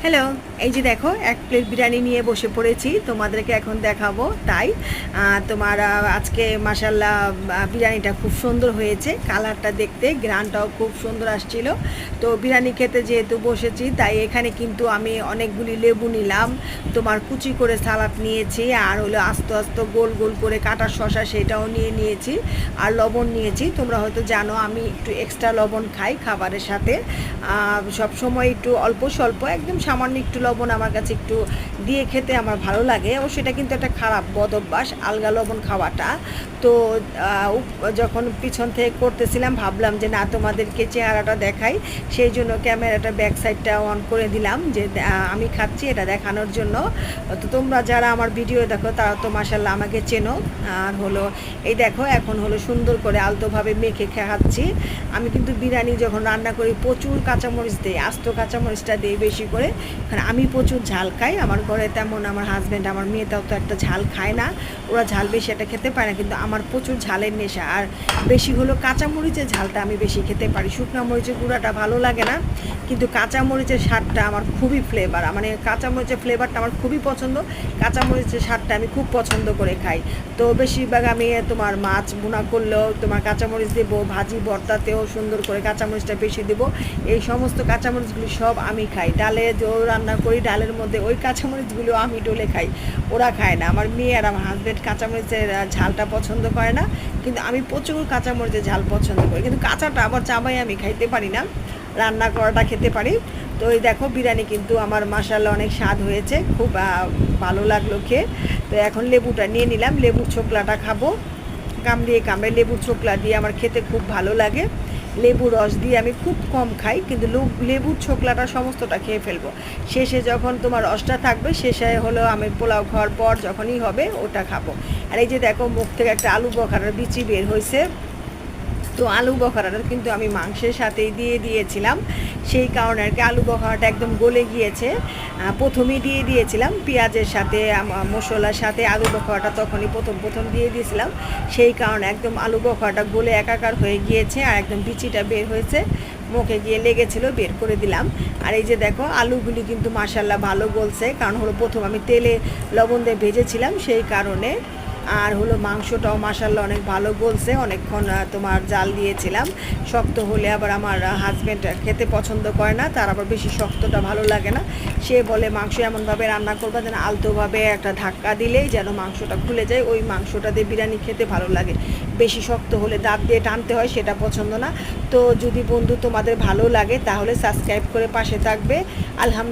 Hello, এই যে দেখো এক প্লেট বিরিয়ানি নিয়ে বসে পড়েছি, তোমাদেরকে এখন দেখাবো। তাই তোমার আজকে মাশাল্লাহ বিরিয়ানিটা খুব সুন্দর হয়েছে, কালারটা দেখতে, গ্রানটাও খুব সুন্দর আসছিল। তো বিরিয়ানি খেতে যেহেতু বসেছি, তাই এখানে কিন্তু আমি অনেকগুলি লেবু নিলাম, তোমার কুচি করে সালাদ নিয়েছি, আর হলো আস্তে আস্তে গোল গোল করে কাটা শসা সেটাও নিয়ে নিয়েছি, আর লবণ নিয়েছি। তোমরা হয়তো জানো আমি একটু এক্সট্রা লবণ খাই খাবারের সাথে, সব সময় একটু অল্প স্বল্প একদম সামান্য একটু লবণ আমার কাছে একটু দিয়ে খেতে আমার ভালো লাগে। ও সেটা কিন্তু একটা খারাপ বদ অভ্যাস আলগা লবণ খাওয়াটা। তো যখন পিছন থেকে করতেছিলাম ভাবলাম যে না, তোমাদেরকে চেহারাটা দেখাই, সেই জন্য ক্যামেরাটা ব্যাক সাইডটা অন করে দিলাম যে আমি খাচ্ছি এটা দেখানোর জন্য। তো তোমরা যারা আমার ভিডিও দেখো তারা তো মাশাল্লাহ আমাকে চেনো। আর হলো এই দেখো এখন হলো সুন্দর করে আলতোভাবে মেখে খাচ্ছি। আমি কিন্তু বিরিয়ানি যখন রান্না করি প্রচুর কাঁচামরিচ দিই, আস্ত কাঁচামরিচটা দিই বেশি করে, কারণ আমি প্রচুর ঝাল খাই। আমার ঘরে তেমন আমার হাজব্যান্ড আমার মেয়েটাও তো একটা ঝাল খায় না, ওরা ঝাল বেশি একটা খেতে পারে না, কিন্তু আমার প্রচুর ঝালের নেশা। আর বেশি হলো কাঁচামরিচের ঝালটা আমি বেশি খেতে পারি, শুকনো মরিচের গুঁড়াটা ভালো লাগে না, কিন্তু কাঁচামরিচের স্বাদটা আমার খুবই ফ্লেভার, মানে কাঁচামরিচের ফ্লেভারটা আমার খুবই পছন্দ। কাঁচামরিচের স্বাদটা আমি খুব পছন্দ করে খাই। তো বেশিরভাগ আমি তোমার মাছ ভুনা করলেও তোমার কাঁচামরিচ দেবো, ভাজি ভর্তাতেও সুন্দর করে কাঁচামরিচটা বেশি দেবো। এই সমস্ত কাঁচামরিচগুলি সব আমি খাই। ডালে যে রান্না করি ডালের মধ্যে ওই কাঁচামরিচগুলো আমি ডলে খাই, ওরা খায় না। আমার মেয়ে আর আমার হাজব্যান্ড কাঁচামরিচের ঝালটা পছন্দ করে না, কিন্তু আমি প্রচুর কাঁচামরিচের ঝাল পছন্দ করি, কিন্তু কাঁচাটা আবার চাবাই আমি খাইতে পারি না, রান্না করাটা খেতে পারি। তো এই দেখো বিরিয়ানি কিন্তু আমার মাশাআল্লাহ অনেক স্বাদ হয়েছে, খুব ভালো লাগলো খেয়ে। তো এখন লেবুটা নিয়ে নিলাম, লেবুর ছোকলাটা খাবো। কামড়িয়ে কামড়ে লেবুর ছোকলা দিয়ে আমার খেতে খুব ভালো লাগে। লেবুর রস দিয়ে আমি খুব কম খাই, কিন্তু লেবুর ছোকলাটা সমস্তটা খেয়ে ফেলবো। শেষে যখন তোমার রসটা থাকবে, শেষে হলো আমি পোলাও খাওয়ার পর যখনই হবে ওটা খাবো। আর এই যে দেখো মুখ থেকে একটা আলু বখারার বিচি বের হয়েছে। তো আলু বখারাটা কিন্তু আমি মাংসের সাথেই দিয়ে দিয়েছিলাম, সেই কারণে আর কি আলু বখারাটা একদম গলে গিয়েছে। প্রথমেই দিয়ে দিয়েছিলাম পেঁয়াজের সাথে, মশলার সাথে আলু বখারাটা তখনই প্রথম দিয়ে দিয়েছিলাম, সেই কারণে একদম আলু বখারাটা গলে একাকার হয়ে গিয়েছে, আর একদম বিচিটা বের হয়েছে, মুখে গিয়ে লেগেছিল, বের করে দিলাম। আর এই যে দেখো আলুগুলি কিন্তু মাশাল্লাহ ভালো গলছে, কারণ হলো প্রথম আমি তেলে লবণ দিয়ে ভেজেছিলাম সেই কারণে। আর হলো মাংসটাও মাশাল্লাহ অনেক ভালো গলছে, অনেকক্ষণ তোমার জাল দিয়েছিলাম। শক্ত হলে আবার আমার হাজব্যান্ড খেতে পছন্দ করে না, তার আবার বেশি শক্তটা ভালো লাগে না। সে বলে মাংস এমনভাবে রান্না করবা যেন আলতোভাবে একটা ধাক্কা দিলেই যেন মাংসটা খুলে যায়, ওই মাংসটা দিয়ে বিরিয়ানি খেতে ভালো লাগে। বেশি শক্ত হলে দাঁত দিয়ে টানতে হয়, সেটা পছন্দ না। তো যদি বন্ধু তোমাদের ভালো লাগে তাহলে সাবস্ক্রাইব করে পাশে থাকবে। আলহামদুলিল্লাহ।